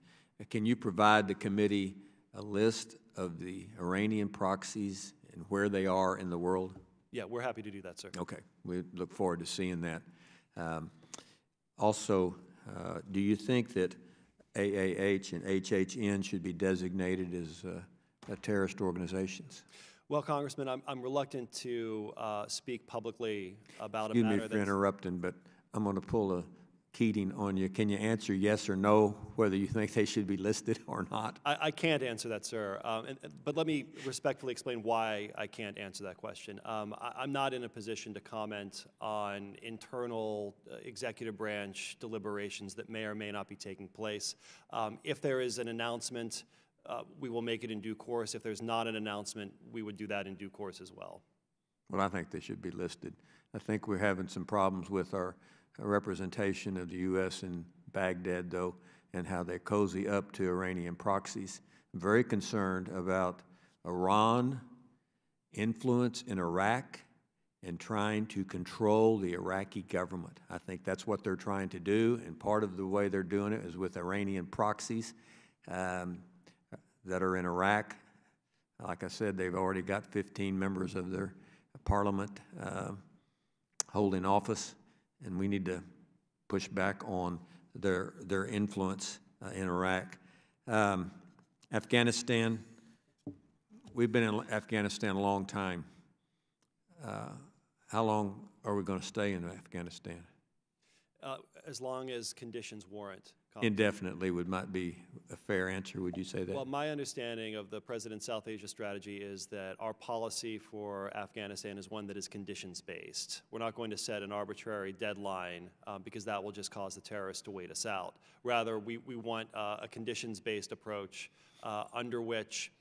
can you provide the committee a list of the Iranian proxies and where they are in the world? Yeah, we're happy to do that, sir. Okay, we look forward to seeing that. Also, do you think that AAH and HHN should be designated as terrorist organizations? Well, Congressman, I'm reluctant to speak publicly about a Excuse matter me for interrupting, but I'm going to pull a Keating on you. Can you answer yes or no whether you think they should be listed or not? I can't answer that, sir. But let me respectfully explain why I can't answer that question. I'm not in a position to comment on internal executive branch deliberations that may or may not be taking place. If there is an announcement, we will make it in due course. If there's not an announcement, we would do that in due course as well. Well, I think they should be listed. I think we're having some problems with our representation of the U.S. in Baghdad, though, and how they cozy up to Iranian proxies. I'm very concerned about Iran influence in Iraq and trying to control the Iraqi government. I think that's what they're trying to do, and part of the way they're doing it is with Iranian proxies that are in Iraq. Like I said, they've already got 15 members of their parliament holding office, and we need to push back on their influence in Iraq. Afghanistan, we've been in Afghanistan a long time. How long are we going to stay in Afghanistan? As long as conditions warrant. Indefinitely might be a fair answer. Would you say that? Well, my understanding of the President's South Asia strategy is that our policy for Afghanistan is one that is conditions-based. We're not going to set an arbitrary deadline because that will just cause the terrorists to wait us out. Rather, we want a conditions-based approach under which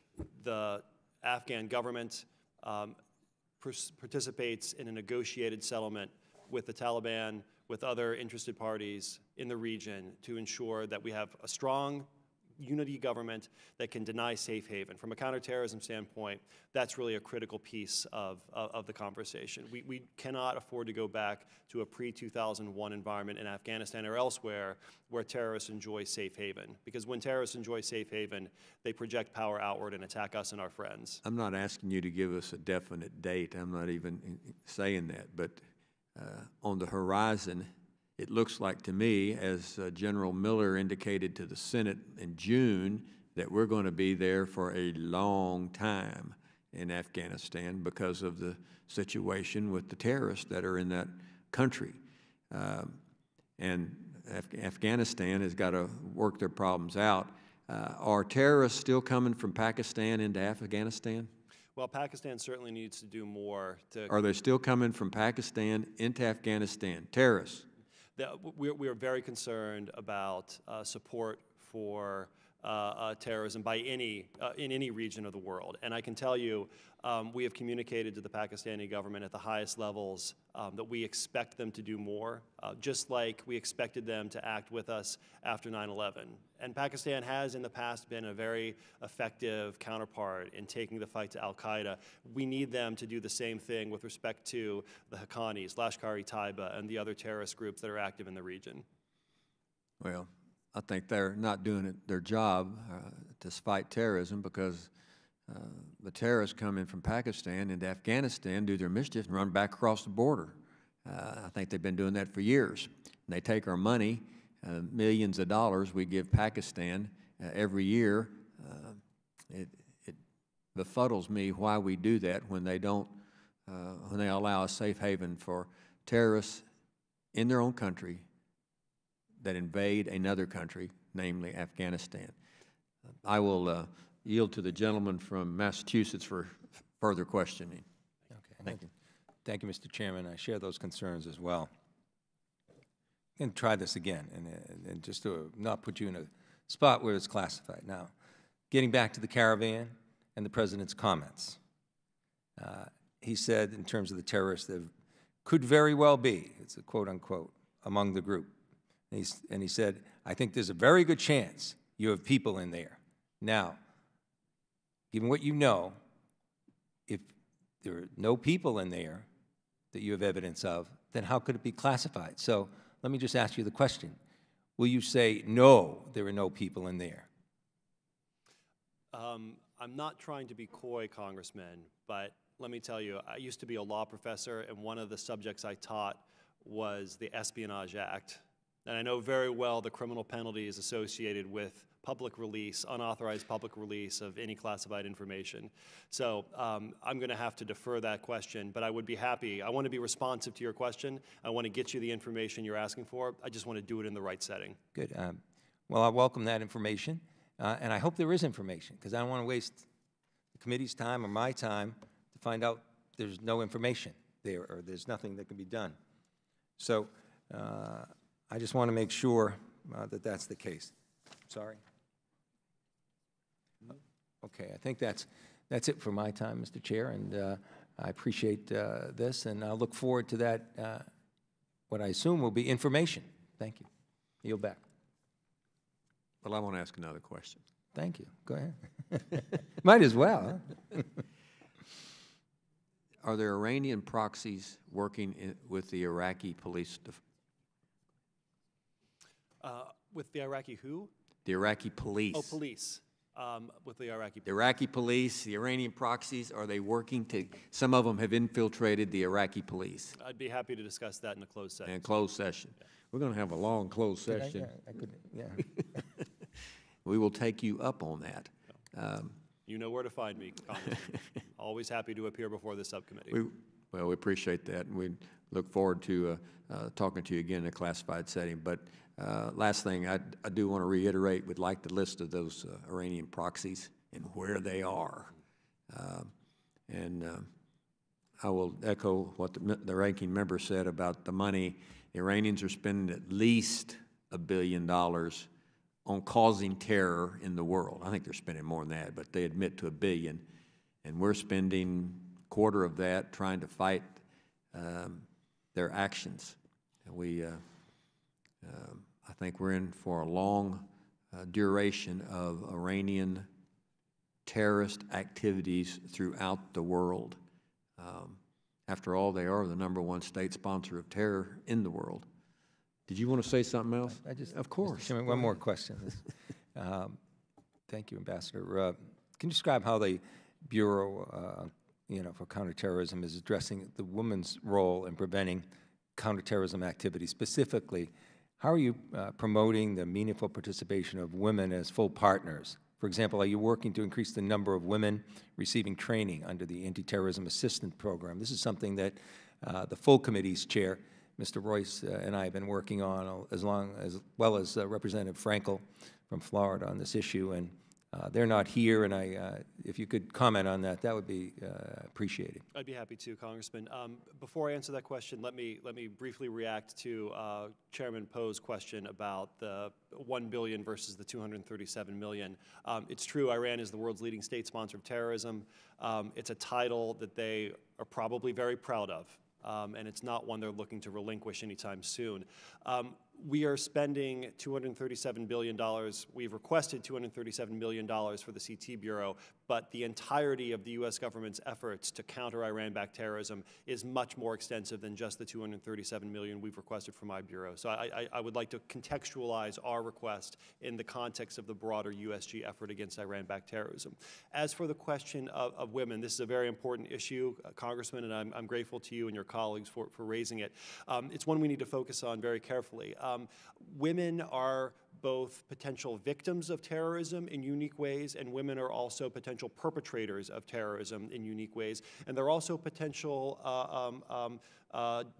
the Afghan government participates in a negotiated settlement with the Taliban, with other interested parties in the region to ensure that we have a strong unity government that can deny safe haven. From a counterterrorism standpoint, that's really a critical piece of the conversation. We cannot afford to go back to a pre-2001 environment in Afghanistan or elsewhere where terrorists enjoy safe haven. Because when terrorists enjoy safe haven, they project power outward and attack us and our friends. I'm not asking you to give us a definite date. I'm not even saying that. But on the horizon, it looks like to me, as General Miller indicated to the Senate in June, that we're going to be there for a long time in Afghanistan because of the situation with the terrorists that are in that country. And Afghanistan has got to work their problems out. Are terrorists still coming from Pakistan into Afghanistan? Well, Pakistan certainly needs to do more to... Are they still coming from Pakistan into Afghanistan, terrorists? We are very concerned about support for terrorism in any region of the world. And I can tell you, we have communicated to the Pakistani government at the highest levels that we expect them to do more, just like we expected them to act with us after 9/11. And Pakistan has in the past been a very effective counterpart in taking the fight to al-Qaeda. We need them to do the same thing with respect to the Haqqanis, Lashkar-e-Taiba, and the other terrorist groups that are active in the region. Well, I think they're not doing their job to fight terrorism because the terrorists come in from Pakistan into Afghanistan, do their mischief, and run back across the border. I think they've been doing that for years. And they take our money, millions of dollars we give Pakistan every year. It befuddles me why we do that when they don't, when they allow a safe haven for terrorists in their own country that invade another country, namely Afghanistan. I will yield to the gentleman from Massachusetts for further questioning. Okay. Thank you. Thank you, Mr. Chairman. I share those concerns as well. And try this again, and just to not put you in a spot where it's classified. Now, getting back to the caravan and the President's comments. He said, in terms of the terrorists, there could very well be, it's a quote unquote, among the group. And he said, I think there's a very good chance you have people in there. Now, given what you know, if there are no people in there that you have evidence of, then how could it be classified? So let me just ask you the question. Will you say, no, there are no people in there? I'm not trying to be coy, Congressman, but let me tell you, I used to be a law professor, and one of the subjects I taught was the Espionage Act. And I know very well the criminal penalties associated with public release, unauthorized public release of any classified information. So I'm going to have to defer that question, but I would be happy. I want to be responsive to your question. I want to get you the information you're asking for. I just want to do it in the right setting. Good. Well, I welcome that information, and I hope there is information, because I don't want to waste the committee's time or my time to find out there's no information there or there's nothing that can be done. So I just want to make sure that that's the case. Sorry. Okay, I think that's it for my time, Mr. Chair, and I appreciate this, and I'll look forward to that, what I assume will be information. Thank you. Yield back. Well, I want to ask another question. Thank you. Go ahead. Might as well. Huh? Are there Iranian proxies working with the Iraqi police? With the Iraqi who? The Iraqi police. Oh, police. With the Iraqi police. The Iraqi police, the Iranian proxies, are they working to, some of them have infiltrated the Iraqi police. I'd be happy to discuss that in a closed session. In closed session. Yeah. We're going to have a long closed session. Yeah. We will take you up on that. You know where to find me, Congressman. Always happy to appear before the subcommittee. Well, we appreciate that, and we look forward to talking to you again in a classified setting. But last thing, I do want to reiterate, we'd like the list of those Iranian proxies and where they are. I will echo what the ranking member said about the money. The Iranians are spending at least $1 billion on causing terror in the world. I think they're spending more than that, but they admit to $1 billion. And we're spending a quarter of that trying to fight their actions. And I think we're in for a long duration of Iranian terrorist activities throughout the world. After all, they are the #1 state sponsor of terror in the world. Did you want to say something else? Of course. Mr. Chairman, one more question. Thank you, Ambassador. Can you describe how the Bureau, for Counterterrorism is addressing the women's role in preventing counterterrorism activity? Specifically, how are you promoting the meaningful participation of women as full partners? For example, are you working to increase the number of women receiving training under the Anti-Terrorism Assistance Program? This is something that the full committee's chair, Mr. Royce, and I have been working on as well as Representative Frankel from Florida on this issue, and they're not here, and if you could comment on that, that would be appreciated. I'd be happy to, Congressman. Before I answer that question, let me briefly react to Chairman Poe's question about the $1 billion versus the $237 million. It's true, Iran is the world's leading state sponsor of terrorism. It's a title that they are probably very proud of. And it's not one they're looking to relinquish anytime soon. We are spending $237 billion. We've requested $237 million for the CT Bureau, but the entirety of the U.S. government's efforts to counter Iran-backed terrorism is much more extensive than just the $237 million we've requested from my bureau. So I would like to contextualize our request in the context of the broader USG effort against Iran-backed terrorism. As for the question of women, this is a very important issue, Congressman, and I'm grateful to you and your colleagues for raising it. It's one we need to focus on very carefully. Women are both potential victims of terrorism in unique ways, and women are also potential perpetrators of terrorism in unique ways, and they're also potential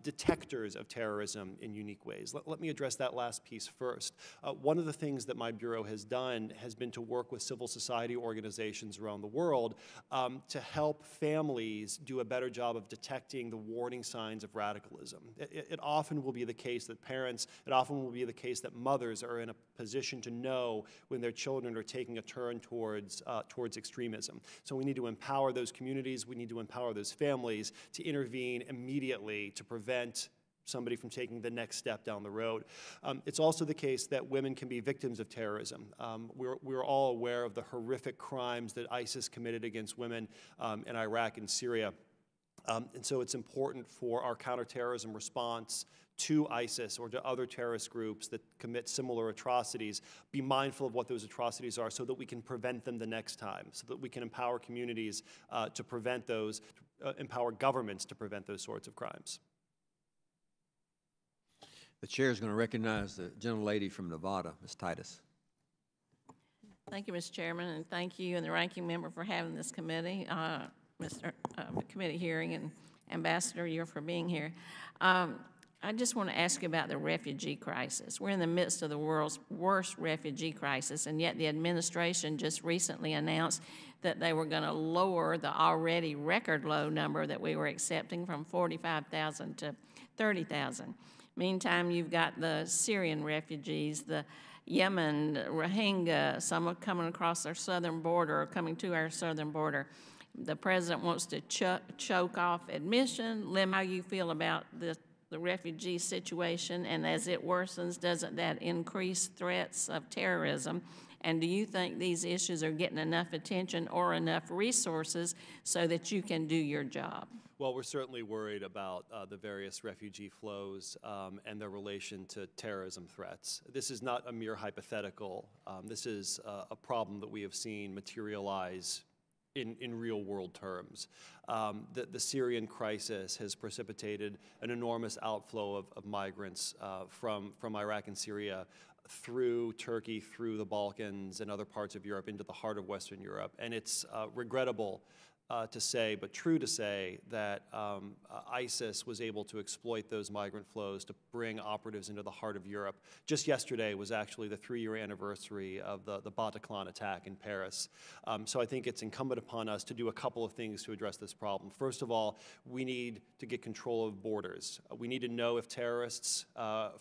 detectors of terrorism in unique ways. Let me address that last piece first. One of the things that my bureau has done has been to work with civil society organizations around the world to help families do a better job of detecting the warning signs of radicalism. It often will be the case that parents, it often will be the case that mothers are in a position to know when their children are taking a turn towards extremism. So we need to empower those communities, we need to empower those families to intervene immediately to prevent somebody from taking the next step down the road. It's also the case that women can be victims of terrorism. We're all aware of the horrific crimes that ISIS committed against women in Iraq and Syria. And so it's important for our counterterrorism response to ISIS or to other terrorist groups that commit similar atrocities, be mindful of what those atrocities are so that we can prevent them the next time, so that we can empower communities to prevent those, empower governments to prevent those sorts of crimes. The chair is going to recognize the gentlelady from Nevada, Ms. Titus. Thank you, Mr. Chairman, and thank you and the ranking member for having this committee, committee hearing, and Ambassador, you're for being here. I just want to ask you about the refugee crisis. We're in the midst of the world's worst refugee crisis, and yet the administration just recently announced that they were going to lower the already record low number that we were accepting from 45,000 to 30,000. Meantime, you've got the Syrian refugees, the Yemen, Rohingya, some are coming across our southern border or coming to our southern border. The president wants to choke off admission. How you feel about the refugee situation, and as it worsens, doesn't that increase threats of terrorism? And do you think these issues are getting enough attention or enough resources so that you can do your job? Well, we're certainly worried about the various refugee flows and their relation to terrorism threats. This is not a mere hypothetical. This is a problem that we have seen materialize in real-world terms. The Syrian crisis has precipitated an enormous outflow of migrants from Iraq and Syria through Turkey, through the Balkans and other parts of Europe into the heart of Western Europe. And it's regrettable to say, but true to say, that ISIS was able to exploit those migrant flows to bring operatives into the heart of Europe. Just yesterday was actually the 3-year anniversary of the Bataclan attack in Paris. So I think it's incumbent upon us to do a couple of things to address this problem. First of all, we need to get control of borders. We need to know if terrorists,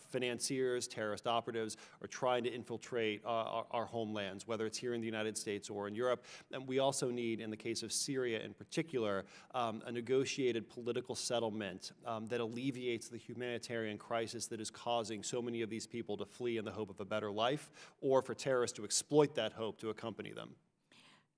financiers, terrorist operatives are trying to infiltrate our homelands, whether it's here in the United States or in Europe. And we also need, in the case of Syria in particular, a negotiated political settlement that alleviates the humanitarian crisis that is causing so many of these people to flee in the hope of a better life, or for terrorists to exploit that hope to accompany them.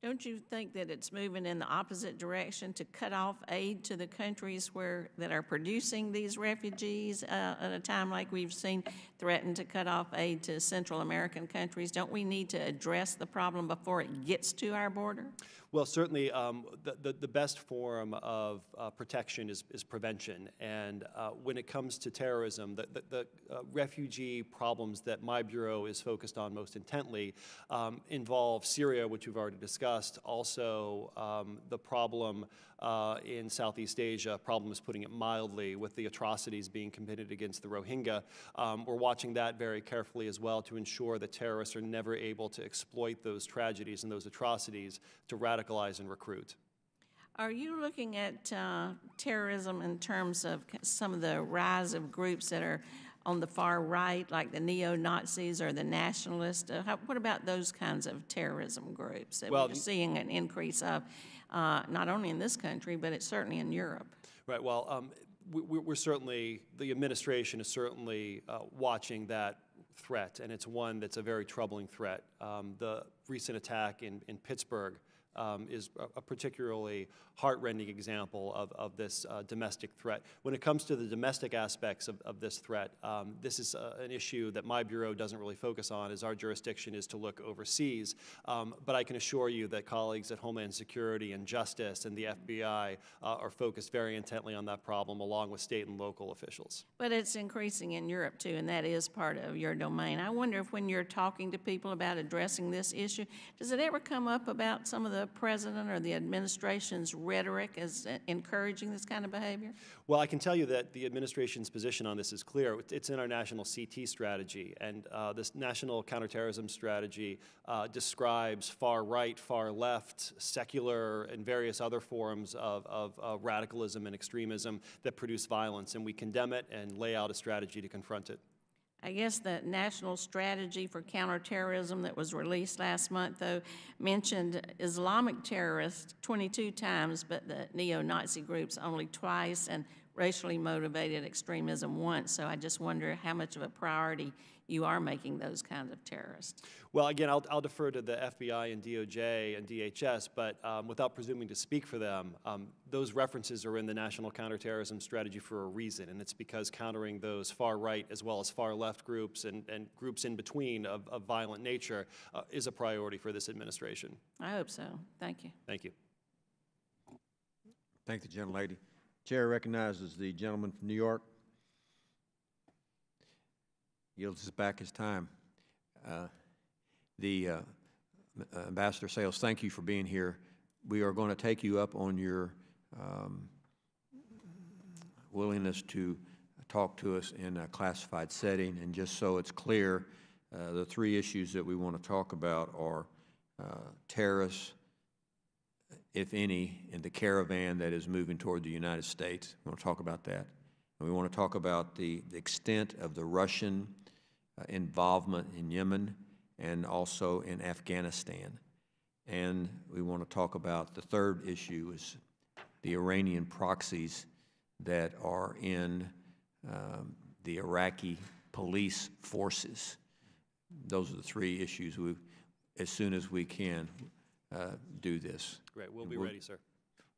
Don't you think that it's moving in the opposite direction to cut off aid to the countries that are producing these refugees at a time like we've seen threaten to cut off aid to Central American countries? Don't we need to address the problem before it gets to our border? Well, certainly the best form of protection is prevention. And when it comes to terrorism, the refugee problems that my bureau is focused on most intently involve Syria, which we've already discussed, also the problem in Southeast Asia, problem is putting it mildly, with the atrocities being committed against the Rohingya. We're watching that very carefully as well to ensure that terrorists are never able to exploit those tragedies and those atrocities to radicalize and recruit. Are you looking at terrorism in terms of some of the rise of groups that are on the far right, like the neo-Nazis or the nationalists? What about those kinds of terrorism groups that we're seeing an increase of, not only in this country, but it's certainly in Europe? Right, well, we're certainly, the administration is certainly watching that threat, and it's one that's a very troubling threat. The recent attack in Pittsburgh is a particularly heart-rending example of this domestic threat. When it comes to the domestic aspects of this threat, this is an issue that my Bureau doesn't really focus on, as our jurisdiction is to look overseas. But I can assure you that colleagues at Homeland Security and Justice and the FBI are focused very intently on that problem, along with state and local officials. But it's increasing in Europe, too, and that is part of your domain. I wonder if when you're talking to people about addressing this issue, does it ever come up about some of the president or the administration's rhetoric as encouraging this kind of behavior? Well, I can tell you that the administration's position on this is clear. It's in our national CT strategy, and this national counterterrorism strategy describes far right, far left, secular, and various other forms of radicalism and extremism that produce violence, and we condemn it and lay out a strategy to confront it. I guess the national strategy for counterterrorism that was released last month, though, mentioned Islamic terrorists 22 times, but the neo-Nazi groups only twice, and racially motivated extremism once. So I just wonder how much of a priority you are making those kinds of terrorists. Well, again, I'll defer to the FBI and DOJ and DHS, but without presuming to speak for them, those references are in the National Counterterrorism Strategy for a reason, and it's because countering those far-right as well as far-left groups and groups in between of violent nature is a priority for this administration. I hope so. Thank you. Thank you. Thank the gentlelady. Chair recognizes the gentleman from New York. Yields us back his time. Ambassador Sales, thank you for being here. We are going to take you up on your willingness to talk to us in a classified setting, and just so it's clear, the three issues that we want to talk about are terrorists, if any, in the caravan that is moving toward the United States. We want to talk about that. And we want to talk about the extent of the Russian involvement in Yemen and also in Afghanistan. And we want to talk about the third issue is the Iranian proxies that are in the Iraqi police forces. Those are the three issues we, as soon as we can, do this. Great. We'll be ready, sir.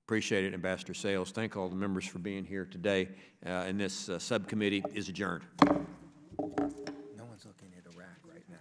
Appreciate it, Ambassador Sales. Thank all the members for being here today. And this subcommittee is adjourned. No one's looking at Iraq right now.